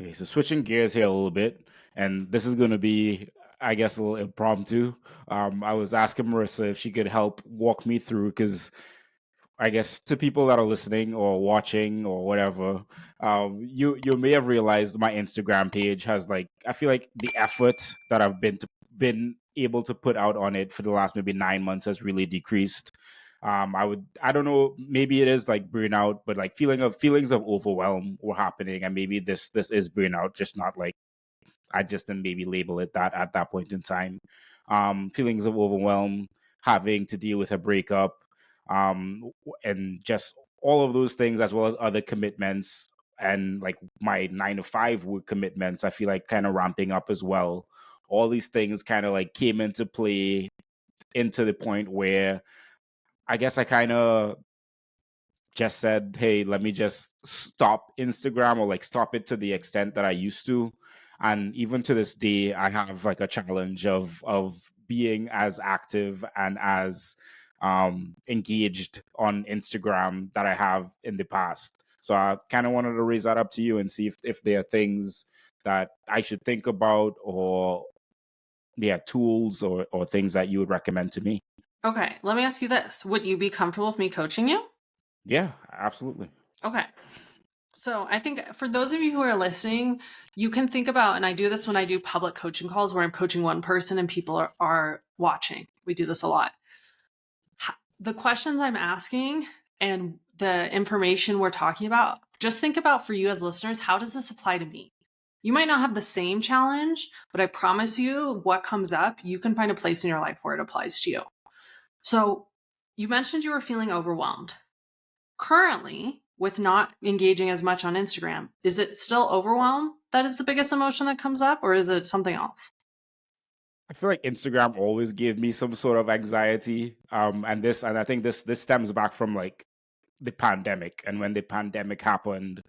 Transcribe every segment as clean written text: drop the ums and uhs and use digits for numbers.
Okay, so switching gears here a little bit, and this is going to be, I guess, a little impromptu. I was asking Marissa if she could help walk me through because I guess to people that are listening or watching or whatever, you may have realized my Instagram page has like I feel like the effort that I've been able to put out on it for the last maybe 9 months has really decreased. I don't know, maybe it is like burnout, but like feelings of overwhelm were happening, and maybe this is burnout, just not like I just didn't maybe label it that at that point in time. Feelings of overwhelm, having to deal with a breakup, and just all of those things, as well as other commitments and like my 9 to 5 work commitments, I feel like kind of ramping up as well. All these things kind of like came into play into the point where I guess I kind of just said, hey, let me just stop Instagram or like stop it to the extent that I used to. And even to this day, I have like a challenge of being as active and as engaged on Instagram that I have in the past. So I kind of wanted to raise that up to you and see if there are things that I should think about, or yeah, tools or things that you would recommend to me. Okay, let me ask you this. Would you be comfortable with me coaching you? Yeah, absolutely. Okay. So I think for those of you who are listening, you can think about, and I do this when I do public coaching calls where I'm coaching one person and people are watching. We do this a lot. The questions I'm asking and the information we're talking about, just think about for you as listeners, how does this apply to me? You might not have the same challenge, but I promise you, what comes up, you can find a place in your life where it applies to you. So you mentioned you were feeling overwhelmed. Currently, with not engaging as much on Instagram, is it still overwhelm that is the biggest emotion that comes up, or is it something else? I feel like Instagram always gave me some sort of anxiety. And I think this stems back from like the pandemic. And when the pandemic happened,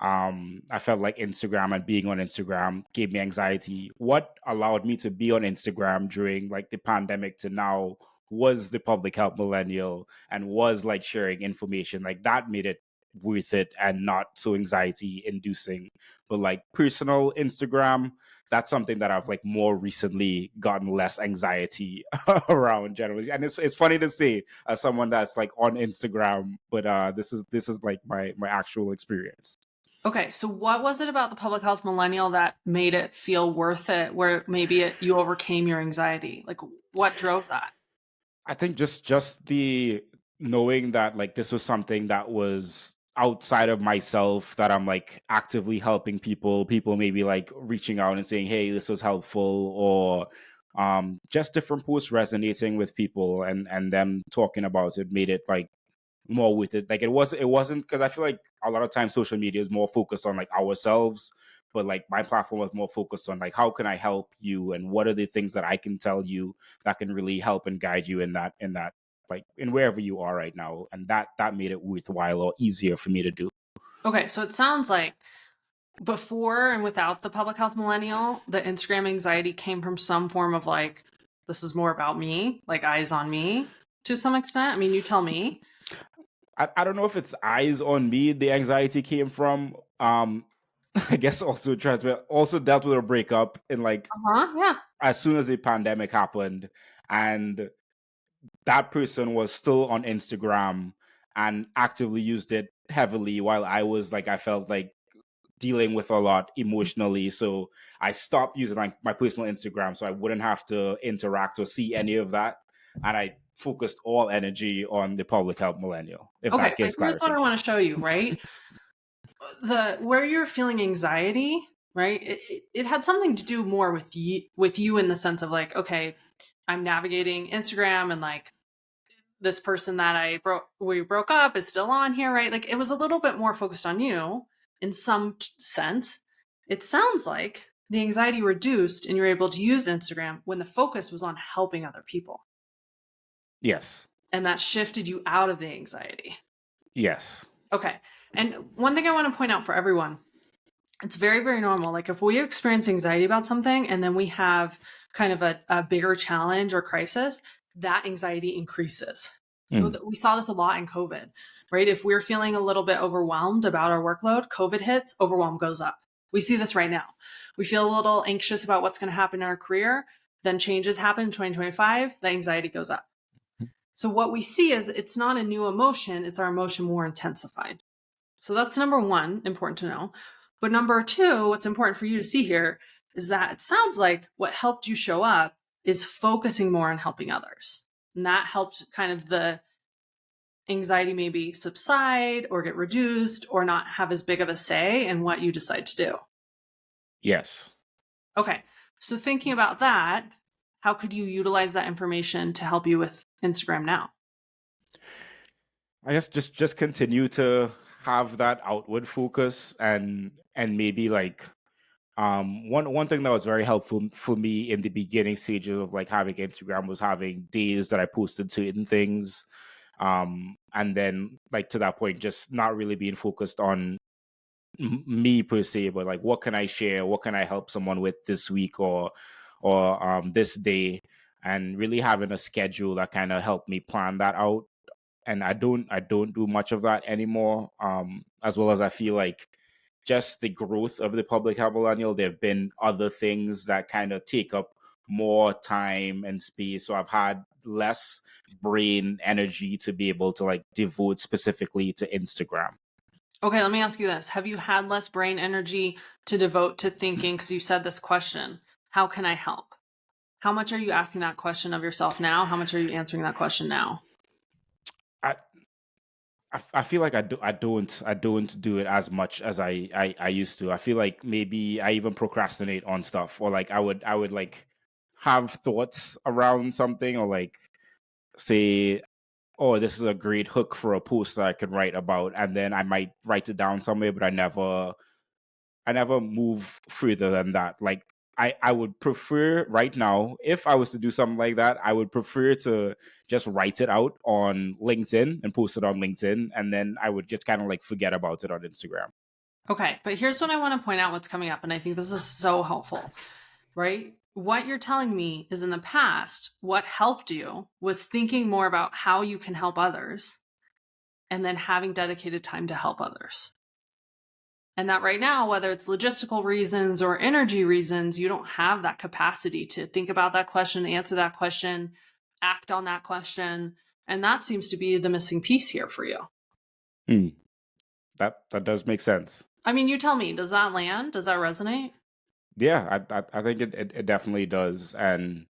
I felt like Instagram and being on Instagram gave me anxiety. What allowed me to be on Instagram during like the pandemic to now was the public health millennial, and was like sharing information. Like that made it worth it and not so anxiety inducing. But like personal Instagram, that's something that I've like more recently gotten less anxiety around generally. And it's funny to say as someone that's like on Instagram, but this is like my actual experience. Okay, so what was it about the public health millennial that made it feel worth it, where maybe you overcame your anxiety? Like, what drove that? I think just the knowing that like this was something that was outside of myself, that I'm like actively helping people maybe like reaching out and saying, hey, this was helpful, or just different posts resonating with people, and them talking about it made it like more with it. Like it wasn't because I feel like a lot of times social media is more focused on like ourselves, but like my platform was more focused on like how can I help you, and what are the things that I can tell you that can really help and guide you in that like in wherever you are right now. And that made it worthwhile or easier for me to do. Okay, so it sounds like before and without the public health millennial, the Instagram anxiety came from some form of like, this is more about me, like eyes on me to some extent. I mean, you tell me. I don't know if it's eyes on me the anxiety came from. I guess also dealt with a breakup in like Uh-huh, yeah. as soon as the pandemic happened, and that person was still on Instagram and actively used it heavily, while I was like I felt like dealing with a lot emotionally. So I stopped using my personal Instagram so I wouldn't have to interact or see any of that. And I focused all energy on the public health millennial, if Okay, that but gives here's what clarity. I want to show you, right? The where you're feeling anxiety, right? It had something to do more with you in the sense of like, okay, I'm navigating Instagram and like this person that we broke up is still on here, right? Like it was a little bit more focused on you in some sense. It sounds like the anxiety reduced and you're able to use Instagram when the focus was on helping other people. Yes. And that shifted you out of the anxiety. Yes. Okay. And one thing I want to point out for everyone, it's very, very normal. Like if we experience anxiety about something and then we have kind of a bigger challenge or crisis, that anxiety increases. Mm. We saw this a lot in COVID, right? If we're feeling a little bit overwhelmed about our workload, COVID hits, overwhelm goes up. We see this right now. We feel a little anxious about what's going to happen in our career. Then changes happen in 2025. The anxiety goes up. So what we see is it's not a new emotion. It's our emotion more intensified. So that's number one, important to know. But number two, what's important for you to see here is that it sounds like what helped you show up is focusing more on helping others. And that helped kind of the anxiety maybe subside or get reduced or not have as big of a say in what you decide to do. Yes. Okay. So thinking about that, how could you utilize that information to help you with Instagram now? I guess just continue to have that outward focus, and maybe like one thing that was very helpful for me in the beginning stages of like having Instagram was having days that I posted certain things, and then like to that point just not really being focused on me per se, but like what can I share, what can I help someone with this week or this day, and really having a schedule that kind of helped me plan that out. And I don't do much of that anymore. As well as I feel like just the growth of the public health millennial, there have been other things that kind of take up more time and space. So I've had less brain energy to be able to like devote specifically to Instagram. Okay, let me ask you this. Have you had less brain energy to devote to thinking? Because you said this question, how can I help? How much are you asking that question of yourself now? How much are you answering that question now? I, I feel like I don't do it as much as I used to. I feel like maybe I even procrastinate on stuff, or like I would like have thoughts around something, or like say, oh, this is a great hook for a post that I could write about, and then I might write it down somewhere, but I never move further than that. Like I would prefer right now, if I was to do something like that, I would prefer to just write it out on LinkedIn and post it on LinkedIn, and then I would just kind of like forget about it on Instagram. Okay, but here's what I want to point out what's coming up. And I think this is so helpful, right? What you're telling me is in the past, what helped you was thinking more about how you can help others and then having dedicated time to help others. And that right now, whether it's logistical reasons or energy reasons, you don't have that capacity to think about that question, answer that question, act on that question. And that seems to be the missing piece here for you. Hmm. That does make sense. I mean, you tell me, does that land? Does that resonate? Yeah, I think it definitely does, and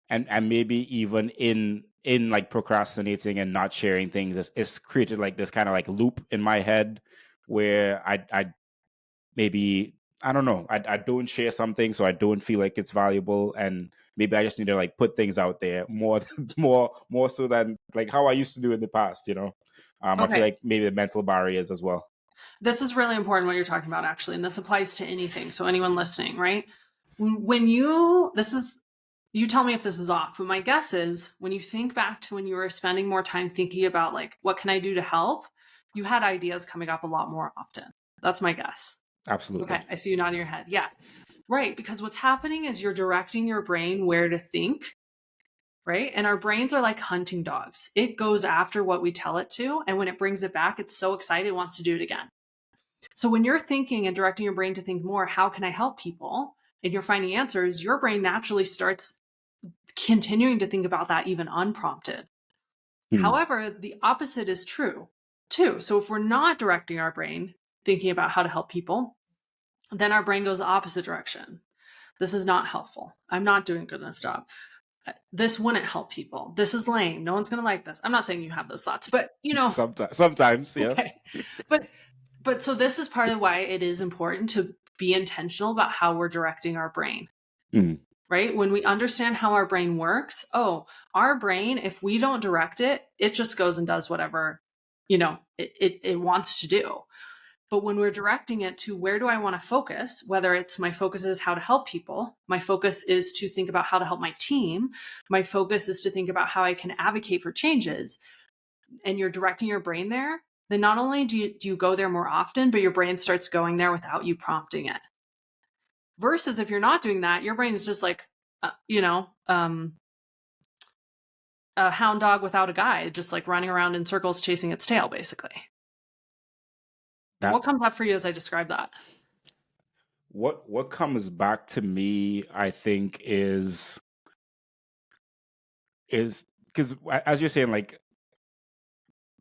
maybe even in like procrastinating and not sharing things, it's created like this kind of like loop in my head where I maybe I don't know. I don't share something, so I don't feel like it's valuable, and maybe I just need to like put things out there more, more so than like how I used to do in the past. I feel Okay. like maybe the mental barriers as well. This is really important what you're talking about, actually. And this applies to anything. So, anyone listening, right? When you tell me if this is off, but my guess is when you think back to when you were spending more time thinking about, like, what can I do to help? You had ideas coming up a lot more often. That's my guess. Okay. Absolutely. I see you nodding your head. Yeah. Right. Because what's happening is you're directing your brain where to think, right? And our brains are like hunting dogs. It goes after what we tell it to. And when it brings it back, it's so excited, it wants to do it again. So when you're thinking and directing your brain to think more, how can I help people? And you're finding answers, your brain naturally starts continuing to think about that even unprompted. Hmm. However, the opposite is true too. So if we're not directing our brain thinking about how to help people, then our brain goes the opposite direction. This is not helpful. I'm not doing a good enough job. This wouldn't help people. This is lame. No one's going to like this. I'm not saying you have those thoughts, but Sometimes, okay. yes. But so this is part of why it is important to be intentional about how we're directing our brain, Hmm. right? When we understand how our brain works, our brain, if we don't direct it, it just goes and does whatever, it wants to do. But when we're directing it to where do I want to focus, whether it's my focus is how to help people, my focus is to think about how to help my team, my focus is to think about how I can advocate for changes, and you're directing your brain there, then not only do you go there more often, but your brain starts going there without you prompting it. Versus if you're not doing that, your brain is just like, a hound dog without a guide, just like running around in circles chasing its tail, basically. What That comes up for you as I describe that? What comes back to me, I think, is because as you're saying, like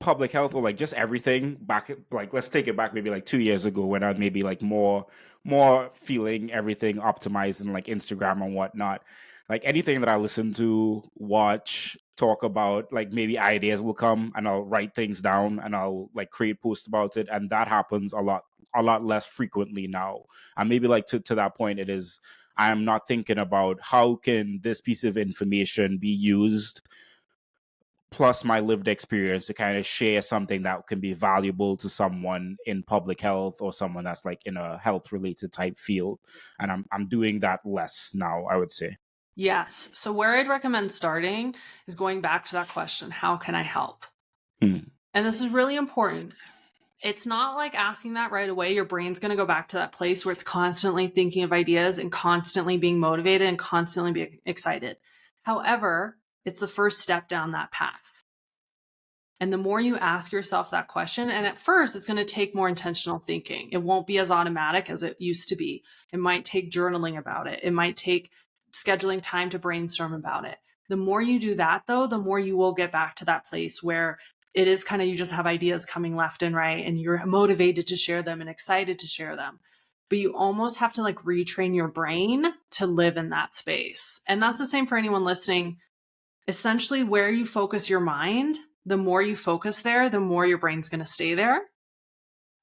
public health or like just everything back, like let's take it back maybe like 2 years ago when I maybe like more feeling everything optimized in like Instagram and whatnot. Like anything that I listen to, watch, talk about, like maybe ideas will come and I'll write things down and I'll like create posts about it. And that happens a lot less frequently now. And maybe like to that point it is I'm not thinking about how can this piece of information be used plus my lived experience to kind of share something that can be valuable to someone in public health or someone that's like in a health related type field. And I'm doing that less now, I would say. Yes. So where I'd recommend starting is going back to that question, how can I help? Hmm. And this is really important. It's not like asking that right away. Your brain's going to go back to that place where it's constantly thinking of ideas and constantly being motivated and constantly being excited. However, it's the first step down that path. And the more you ask yourself that question, and at first it's going to take more intentional thinking. It won't be as automatic as it used to be. It might take journaling about it. It might take scheduling time to brainstorm about it. The more you do that, though, the more you will get back to that place where it is kind of you just have ideas coming left and right and you're motivated to share them and excited to share them. But you almost have to like retrain your brain to live in that space. And that's the same for anyone listening. Essentially, where you focus your mind, the more you focus there, the more your brain's going to stay there.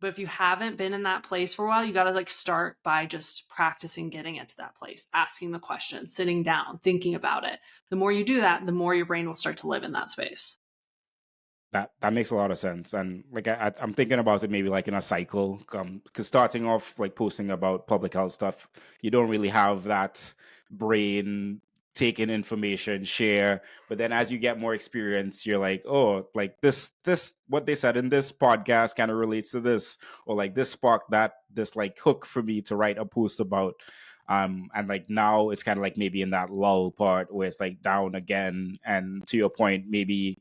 But if you haven't been in that place for a while, you got to like start by just practicing getting it to that place, asking the question, sitting down, thinking about it. The more you do that, the more your brain will start to live in that space. That makes a lot of sense, and like I'm thinking about it maybe like in a cycle. Because starting off like posting about public health stuff, you don't really have that brain taking information, share. But then as you get more experience, you're like, oh, like this what they said in this podcast kind of relates to this, or like this sparked that this like hook for me to write a post about. And like now it's kind of like maybe in that lull part where it's like down again. And to your point, maybe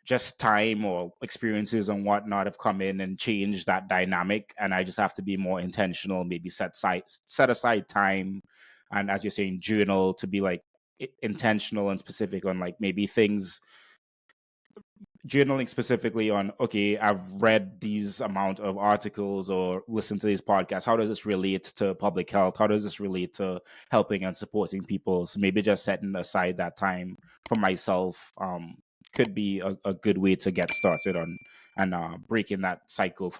just time or experiences and whatnot have come in and changed that dynamic, and I just have to be more intentional, maybe set aside time, and as you're saying, journal to be like intentional and specific on like maybe things, journaling specifically on, okay, I've read these amount of articles or listened to these podcasts, how does this relate to public health, how does this relate to helping and supporting people. So maybe just setting aside that time for myself could be a good way to get started on and breaking that cycle for